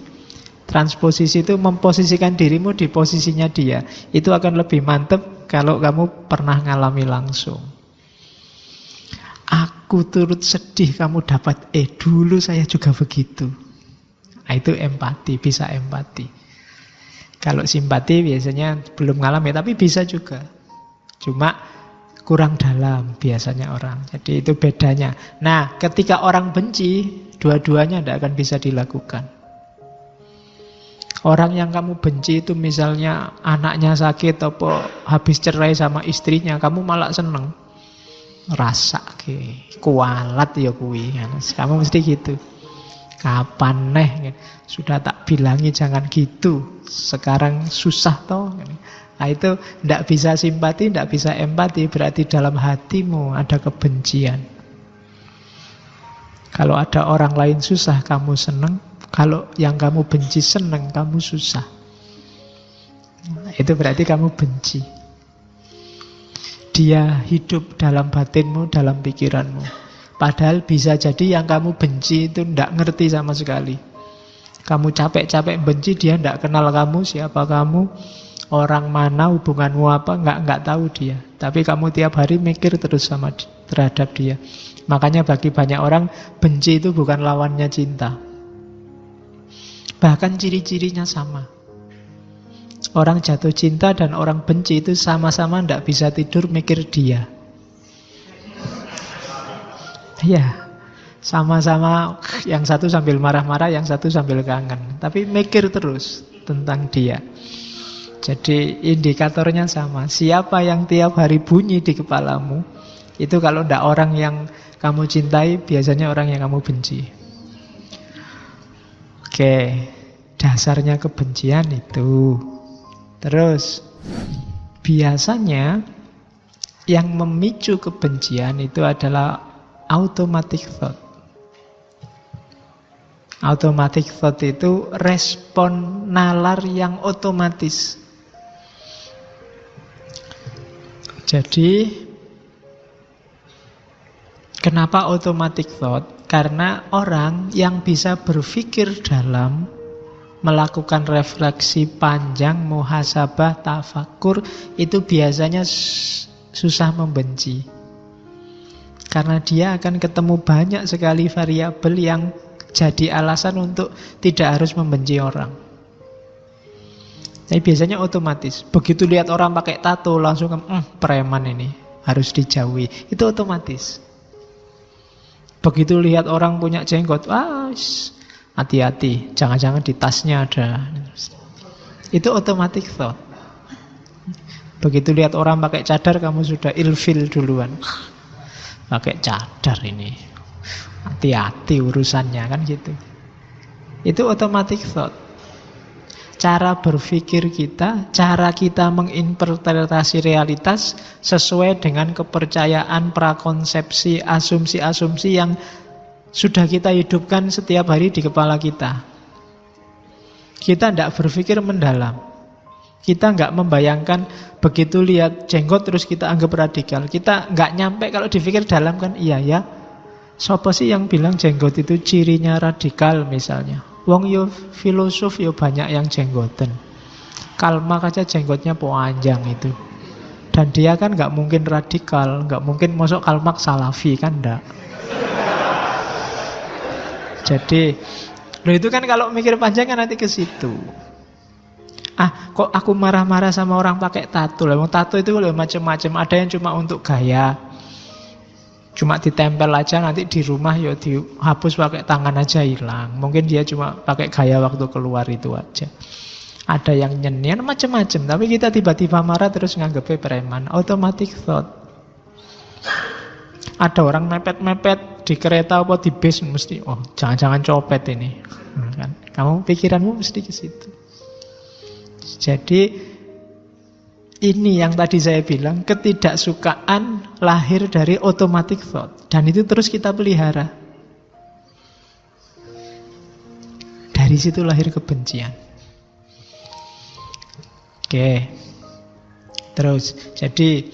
Transposisi itu memposisikan dirimu di posisinya dia. Itu akan lebih mantap kalau kamu pernah ngalami langsung. Aku turut sedih kamu dapat E. Dulu saya juga begitu. Nah, itu empati, bisa empati. Kalau simpati biasanya belum ngalami, tapi bisa juga. Cuma kurang dalam biasanya orang. Jadi itu bedanya. Nah, ketika orang benci, dua-duanya tidak akan bisa dilakukan. Orang yang kamu benci itu misalnya anaknya sakit atau habis cerai sama istrinya, kamu malah seneng. Rasa kualat ya kuwi. Kamu mesti gitu. Kapan neh? Sudah tak bilangi jangan gitu. Sekarang susah toh. Nah itu tidak bisa simpati, tidak bisa empati. Berarti dalam hatimu ada kebencian. Kalau ada orang lain susah, kamu seneng. Kalau yang kamu benci seneng, kamu susah. Nah, itu berarti kamu benci. Dia hidup dalam batinmu, dalam pikiranmu. Padahal bisa jadi yang kamu benci itu tidak ngerti sama sekali. Kamu capek-capek benci, dia tidak kenal kamu, siapa kamu, orang mana, hubunganmu apa, nggak tahu dia. Tapi kamu tiap hari mikir terus terhadap dia. Makanya bagi banyak orang, benci itu bukan lawannya cinta. Bahkan ciri-cirinya sama. Orang jatuh cinta dan orang benci itu sama-sama tidak bisa tidur mikir dia. Iya, sama-sama yang satu sambil marah-marah, yang satu sambil kangen. Tapi mikir terus tentang dia. Jadi indikatornya sama. Siapa yang tiap hari bunyi di kepalamu, itu kalau tidak orang yang kamu cintai, biasanya orang yang kamu benci. Oke, dasarnya kebencian itu. Terus, biasanya yang memicu kebencian itu adalah automatic thought. Automatic thought itu respon nalar yang otomatis. Jadi, kenapa automatic thought? Karena orang yang bisa berpikir dalam, melakukan refleksi panjang, muhasabah, tafakur, itu biasanya susah membenci. Karena dia akan ketemu banyak sekali variabel yang jadi alasan untuk tidak harus membenci orang. Tapi biasanya otomatis. Begitu lihat orang pakai tato, langsung preman ini, harus dijauhi. Itu otomatis. Begitu lihat orang punya jenggot, hati-hati, jangan-jangan di tasnya ada. Itu automatic thought. Begitu lihat orang pakai cadar, kamu sudah ilfil duluan. Pakai cadar ini, hati-hati urusannya, kan gitu. Itu automatic thought. Cara berpikir kita, cara kita menginterpretasi realitas sesuai dengan kepercayaan, prakonsepsi, asumsi-asumsi yang sudah kita hidupkan setiap hari di kepala kita. Kita tidak berpikir mendalam. Kita nggak membayangkan begitu lihat jenggot terus kita anggap radikal. Kita nggak nyampe kalau dipikir dalam, kan iya ya. Siapa sih yang bilang jenggot itu cirinya radikal misalnya? Wong yo filosof yo banyak yang jenggoten. Karl Marx aja jenggotnya panjang itu. Dan dia kan nggak mungkin radikal, nggak mungkin masuk Karl Marx salafi, kan enggak. Jadi, itu kan kalau mikir panjang kan nanti ke situ. Kok aku marah-marah sama orang pakai tato? Tato itu macam-macam. Ada yang cuma untuk gaya, Cuma ditempel aja, nanti di rumah ya dihapus pakai tangan aja hilang. Mungkin dia cuma pakai gaya waktu keluar itu aja. Ada yang nyenyen macam-macam, tapi kita tiba-tiba marah terus nganggepnya preman. Automatic thought. Ada orang mepet-mepet di kereta apa di bis, mesti jangan-jangan copet ini. Kan? Kamu pikiranmu mesti ke situ. Jadi ini yang tadi saya bilang, ketidaksukaan lahir dari automatic thought. Dan itu terus kita pelihara. Dari situ lahir kebencian. Oke. Terus, jadi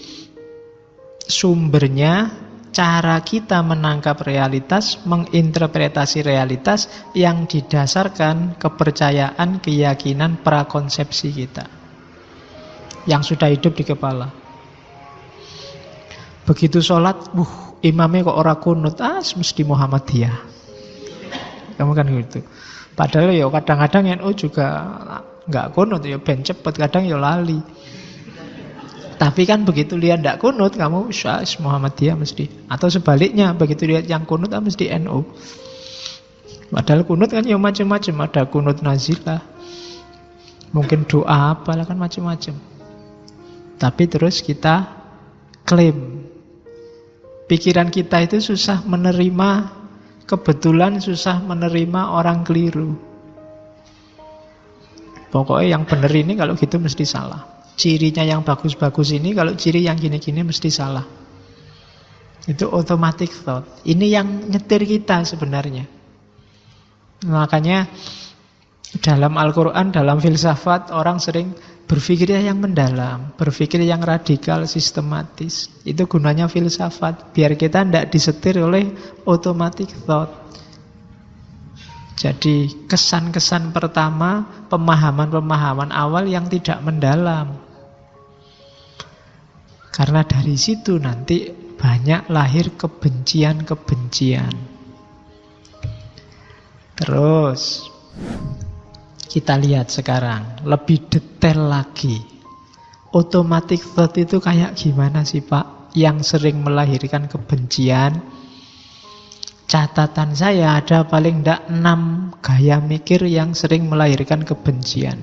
sumbernya, cara kita menangkap realitas, menginterpretasi realitas yang didasarkan kepercayaan, keyakinan, prakonsepsi kita yang sudah hidup di kepala. Begitu sholat, imamnya kok ora kunut, mesti Muhammadiyah. Kamu kan gitu. Padahal ya kadang-kadang NU juga nggak kunut, ya ben cepet, kadang ya lali. Tapi kan begitu lihat nggak kunut, kamu Muhammadiyah mesti. Atau sebaliknya, begitu lihat yang kunut, mesti NU. Padahal kunut kan ya macam-macam, ada kunut nazilah, mungkin doa apalah, kan macam-macam. Tapi terus kita klaim. Pikiran kita itu susah menerima kebetulan, susah menerima orang keliru. Pokoknya yang benar ini kalau gitu mesti salah. Cirinya yang bagus-bagus ini, kalau ciri yang gini-gini mesti salah. Itu automatic thought. Ini yang nyetir kita sebenarnya. Makanya dalam Al-Quran, dalam filsafat, orang sering berpikir yang mendalam, berpikir yang radikal, sistematis. Itu gunanya filsafat, biar kita tidak disetir oleh automatic thought. Jadi kesan-kesan pertama, pemahaman-pemahaman awal yang tidak mendalam. Karena dari situ nanti banyak lahir kebencian-kebencian. Terus kita lihat sekarang lebih detail lagi. Automatic thought itu kayak gimana sih Pak? Yang sering melahirkan kebencian. Catatan saya ada paling tidak 6 gaya mikir yang sering melahirkan kebencian.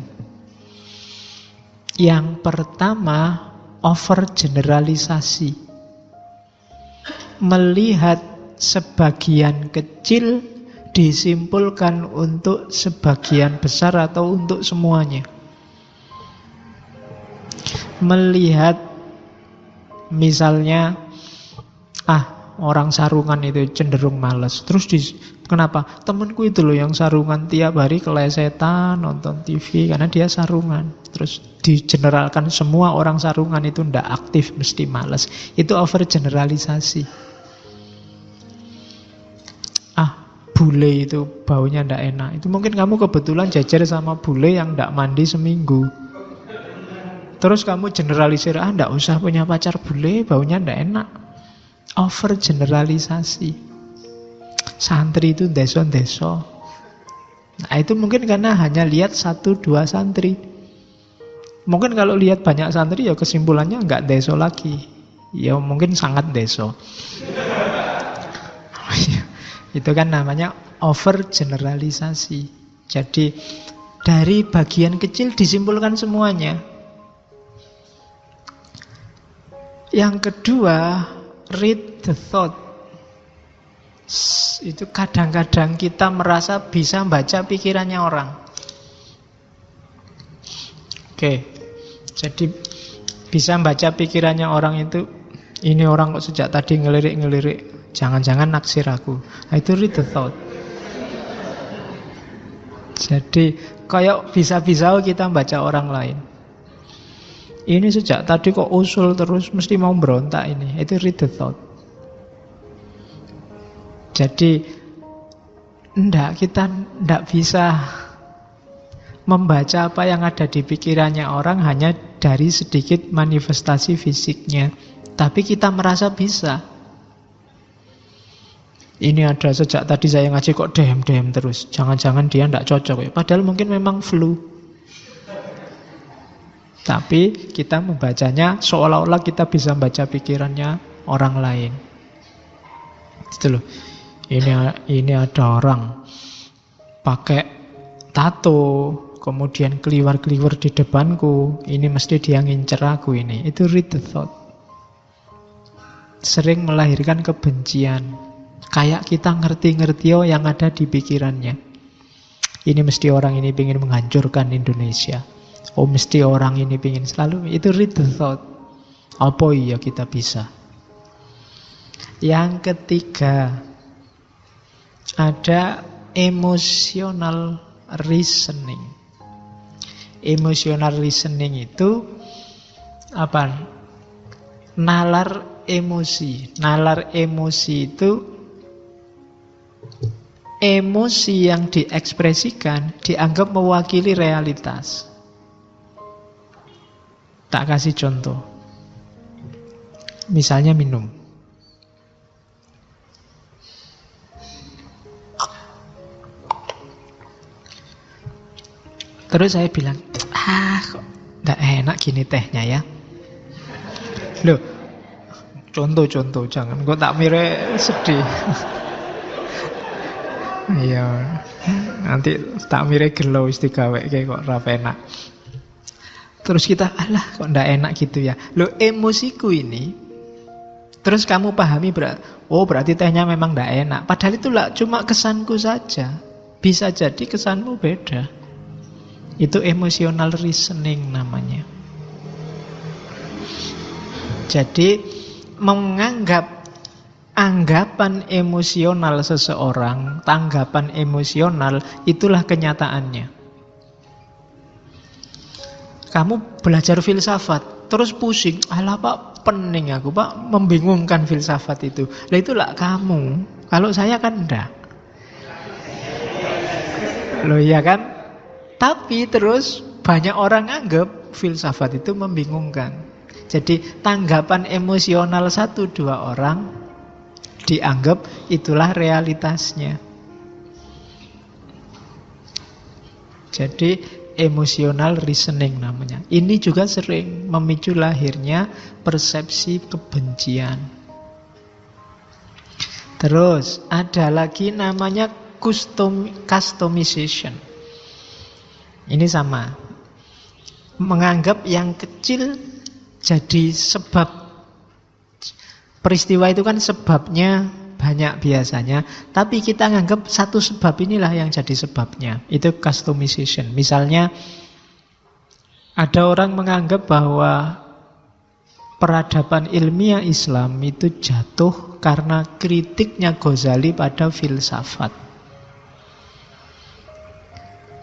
Yang pertama, overgeneralisasi. Melihat sebagian kecil disimpulkan untuk sebagian besar atau untuk semuanya. Melihat misalnya orang sarungan itu cenderung malas. Terus kenapa? Temenku itu loh yang sarungan tiap hari kelesetan nonton TV karena dia sarungan. Terus digeneralkan semua orang sarungan itu ndak aktif, mesti malas. Itu overgeneralisasi. Bule itu baunya ndak enak. Itu mungkin kamu kebetulan jajar sama bule yang ndak mandi seminggu. Terus kamu generalisir, ndak usah punya pacar bule, baunya ndak enak. Overgeneralisasi. Santri itu deso-deso. Nah itu mungkin karena hanya lihat 1-2 santri. Mungkin kalau lihat banyak santri ya kesimpulannya nggak deso lagi. Ya mungkin sangat deso. Itu kan namanya overgeneralisasi. Jadi dari bagian kecil disimpulkan semuanya. Yang kedua, read the thought. Itu kadang-kadang kita merasa bisa baca pikirannya orang. Oke, jadi bisa baca pikirannya orang itu, ini orang kok sejak tadi ngelirik-ngelirik, jangan-jangan naksir aku. Nah, itu read the thought. Jadi kayak bisa-bisa kita baca orang lain. Ini sejak tadi kok usul terus, mesti mau berontak ini. Itu read the thought. Jadi kita tidak bisa membaca apa yang ada di pikirannya orang hanya dari sedikit manifestasi fisiknya. Tapi kita merasa bisa. Ini ada sejak tadi saya ngaji kok dehem-dehem terus. Jangan-jangan dia tidak cocok ya. Padahal mungkin memang flu. Tapi kita membacanya seolah-olah kita bisa membaca pikirannya orang lain. Gitu loh. Ini ada orang pakai tato, kemudian keliwar-keliwar di depanku, ini mesti dia ngincer aku ini. Itu read the thought. Sering melahirkan kebencian. Kayak kita ngerti-ngerti yang ada di pikirannya. Ini mesti orang ini ingin menghancurkan Indonesia. Oh, mesti orang ini ingin selalu. Itu read the thought. Apa iya kita bisa? Yang ketiga, ada emotional reasoning. Emotional reasoning itu apa? Nalar emosi. Nalar emosi itu emosi yang diekspresikan dianggap mewakili realitas. Tak kasih contoh. Misalnya minum. Terus saya bilang, kok gak enak gini tehnya ya. Loh, contoh, jangan kok tak mire sedih. Iya, nanti tak mire gelo istigawe kayak kok ra enak. Terus kita, alah kok ndak enak gitu ya. Loh, emosiku ini, terus kamu pahami berarti tehnya memang ndak enak. Padahal itu lah cuma kesanku saja. Bisa jadi kesanmu beda. Itu emotional reasoning namanya. Jadi menganggap anggapan emosional seseorang, tanggapan emosional, itulah kenyataannya. Kamu belajar filsafat, terus pusing, alah Pak, pening aku Pak, membingungkan filsafat itu. Lah itulah kamu, kalau saya kan enggak. Loh iya kan? Tapi terus banyak orang anggap filsafat itu membingungkan. Jadi tanggapan emosional 1-2 orang dianggap itulah realitasnya. Jadi emotional reasoning namanya. Ini juga sering memicu lahirnya persepsi kebencian. Terus ada lagi namanya customization. Ini sama. Menganggap yang kecil jadi sebab. Peristiwa itu kan sebabnya banyak biasanya, tapi kita nganggap satu sebab inilah yang jadi sebabnya. Itu customization. Misalnya ada orang menganggap bahwa peradaban ilmiah Islam itu jatuh karena kritiknya Ghazali pada filsafat.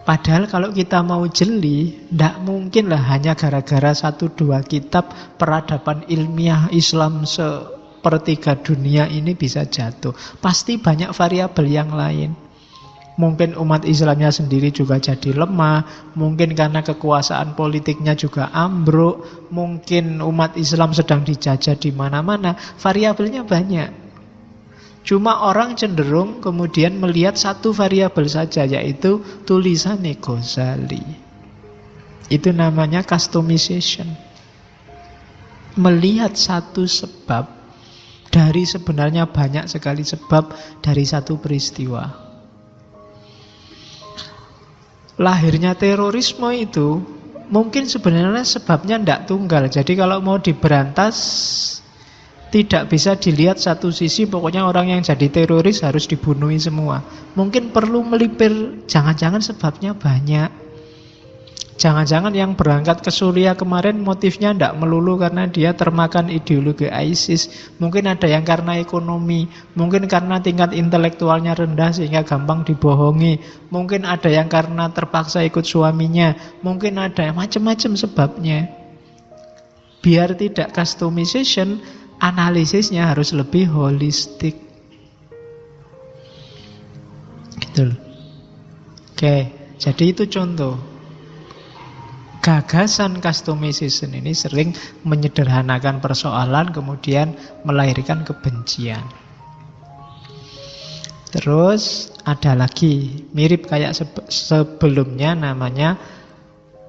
Padahal kalau kita mau jeli, tidak mungkin lah hanya gara-gara 1-2 kitab peradaban ilmiah Islam sepertiga dunia ini bisa jatuh. Pasti banyak variabel yang lain. Mungkin umat Islamnya sendiri juga jadi lemah, mungkin karena kekuasaan politiknya juga ambruk, mungkin umat Islam sedang dijajah di mana-mana. Variabelnya banyak. Cuma orang cenderung kemudian melihat satu variabel saja, yaitu tulisan Ghazali. Itu namanya customization. Melihat satu sebab dari sebenarnya banyak sekali sebab dari satu peristiwa. Lahirnya terorisme itu mungkin sebenarnya sebabnya tidak tunggal. Jadi kalau mau diberantas, tidak bisa dilihat satu sisi, pokoknya orang yang jadi teroris harus dibunuhi semua. Mungkin perlu melipir, jangan-jangan sebabnya banyak. Jangan-jangan yang berangkat ke Suriah kemarin motifnya tidak melulu karena dia termakan ideologi ISIS. Mungkin ada yang karena ekonomi, mungkin karena tingkat intelektualnya rendah sehingga gampang dibohongi. Mungkin ada yang karena terpaksa ikut suaminya, mungkin ada macam-macam sebabnya. Biar tidak customization, analisisnya harus lebih holistik. Gitu. Oke, jadi itu contoh. Gagasan customization ini sering menyederhanakan persoalan, kemudian melahirkan kebencian. Terus ada lagi, mirip kayak sebelumnya, namanya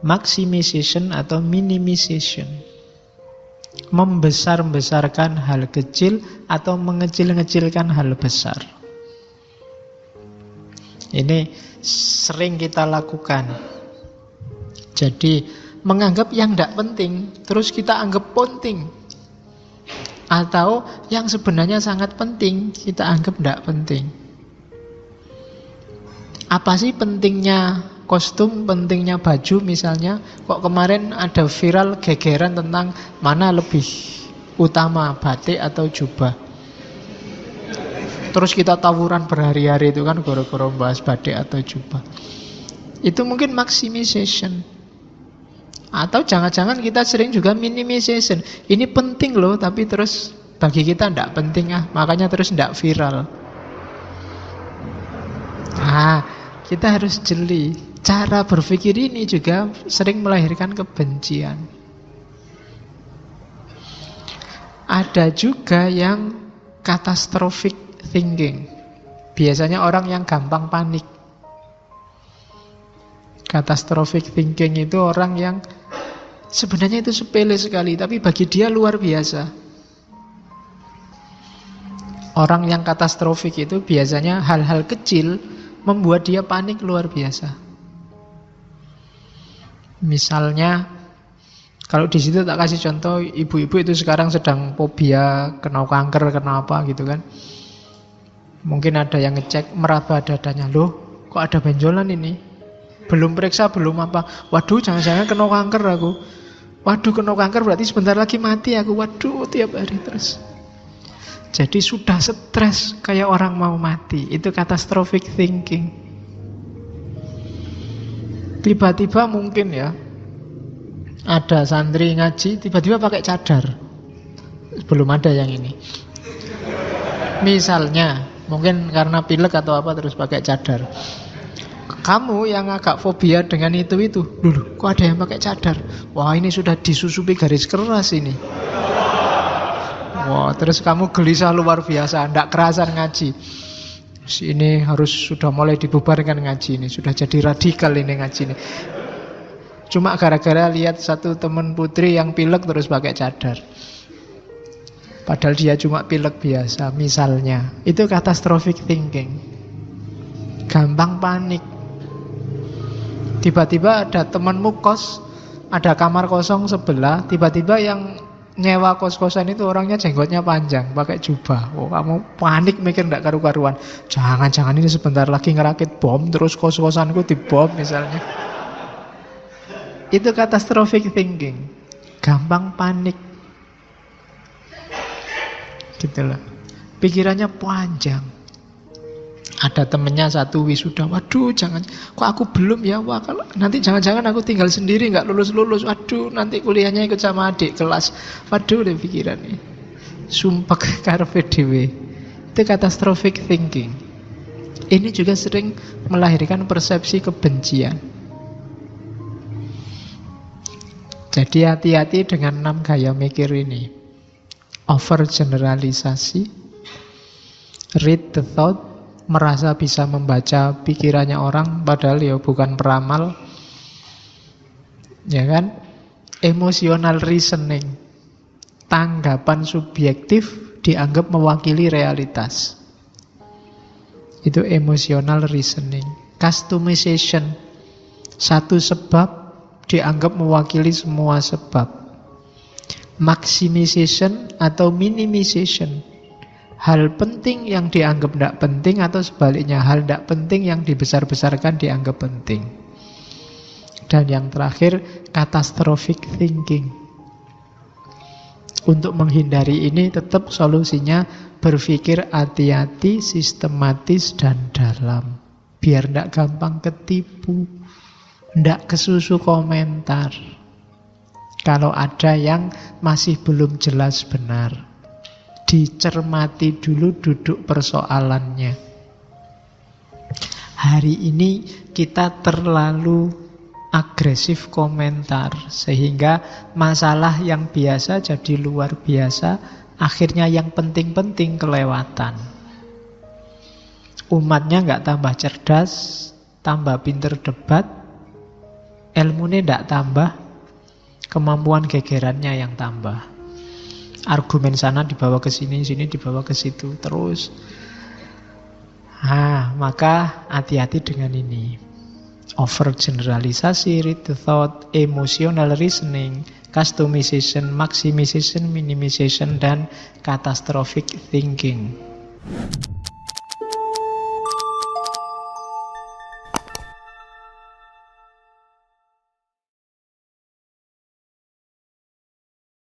maximization atau minimization. membesar-besarkan hal kecil atau mengecil-ngecilkan hal besar. Ini sering kita lakukan. Jadi menganggap yang tidak penting terus kita anggap penting, atau yang sebenarnya sangat penting kita anggap tidak penting. Apa sih pentingnya kostum, pentingnya baju misalnya? Kok kemarin ada viral gegeran tentang mana lebih utama, batik atau jubah. Terus kita tawuran berhari-hari itu kan gara-gara bahas batik atau jubah. Itu mungkin maximization. Atau jangan-jangan kita sering juga minimization. Ini penting loh, tapi terus bagi kita tidak penting makanya terus tidak viral. Kita harus jeli. Cara berpikir ini juga sering melahirkan kebencian. Ada juga yang catastrophic thinking. Biasanya orang yang gampang panik. Catastrophic thinking itu orang yang sebenarnya itu sepele sekali, tapi bagi dia luar biasa. Orang yang katastrofik itu biasanya hal-hal kecil membuat dia panik luar biasa. Misalnya, kalau di situ tak kasih contoh, ibu-ibu itu sekarang sedang fobia kena kanker, kena apa gitu kan. Mungkin ada yang ngecek meraba dadanya, loh kok ada benjolan ini? Belum periksa, belum apa. Waduh, jangan-jangan kena kanker aku. Waduh, kena kanker berarti sebentar lagi mati aku. Waduh, tiap hari terus. Jadi sudah stres kayak orang mau mati. Itu catastrophic thinking. Tiba-tiba mungkin ya ada santri ngaji, tiba-tiba pakai cadar. Belum ada yang ini. Misalnya, mungkin karena pilek atau apa terus pakai cadar. Kamu yang agak fobia dengan itu, dulu kok ada yang pakai cadar? Wah, ini sudah disusupi garis keras ini. Wah, terus kamu gelisah luar biasa, tidak kerasan ngaji. Ini harus sudah mulai dibubarkan ngaji ini, sudah jadi radikal ini ngaji ini. Cuma gara-gara lihat satu teman putri yang pilek terus pakai cadar. Padahal dia cuma pilek biasa, misalnya. Itu catastrophic thinking. Gampang panik. Tiba-tiba ada temanmu kos, ada kamar kosong sebelah, tiba-tiba yang nyewa kos-kosan itu orangnya jenggotnya panjang, pakai jubah. Oh, kamu panik mikir tidak karu-karuan. Jangan-jangan ini sebentar lagi ngerakit bom, terus kos-kosanku dibom misalnya. Itu catastrophic thinking. Gampang panik. Gitulah. Pikirannya panjang. Ada temennya satu wisuda, waduh jangan, kok aku belum ya, wah kalau nanti jangan-jangan aku tinggal sendiri nggak lulus-lulus, waduh nanti kuliahnya ikut sama adik kelas, waduh udah pikiran nih, sumpah karepe dhewe. Itu catastrophic thinking. Ini juga sering melahirkan persepsi kebencian. Jadi hati-hati dengan 6 gaya mikir ini. Overgeneralisasi, read the thought, merasa bisa membaca pikirannya orang padahal ya bukan peramal, ya kan? Emotional reasoning, tanggapan subjektif dianggap mewakili realitas. Itu emotional reasoning. Customization, satu sebab dianggap mewakili semua sebab. Maximization atau minimization, hal penting yang dianggap tidak penting, atau sebaliknya hal tidak penting yang dibesar-besarkan dianggap penting. Dan yang terakhir, catastrophic thinking. Untuk menghindari ini tetap solusinya berpikir hati-hati, sistematis dan dalam, biar tidak gampang ketipu, tidak kesusu komentar kalau ada yang masih belum jelas benar. Dicermati dulu duduk persoalannya. Hari ini kita terlalu agresif komentar, sehingga masalah yang biasa jadi luar biasa, akhirnya yang penting-penting kelewatan. Umatnya nggak tambah cerdas, tambah pinter debat, ilmunya nggak tambah, kemampuan gegerannya yang tambah. argumen sana dibawa ke sini, sini dibawa ke situ terus. Maka hati-hati dengan ini. Overgeneralisasi, read the thought, emotional reasoning, customization, maximization, minimization, dan catastrophic thinking.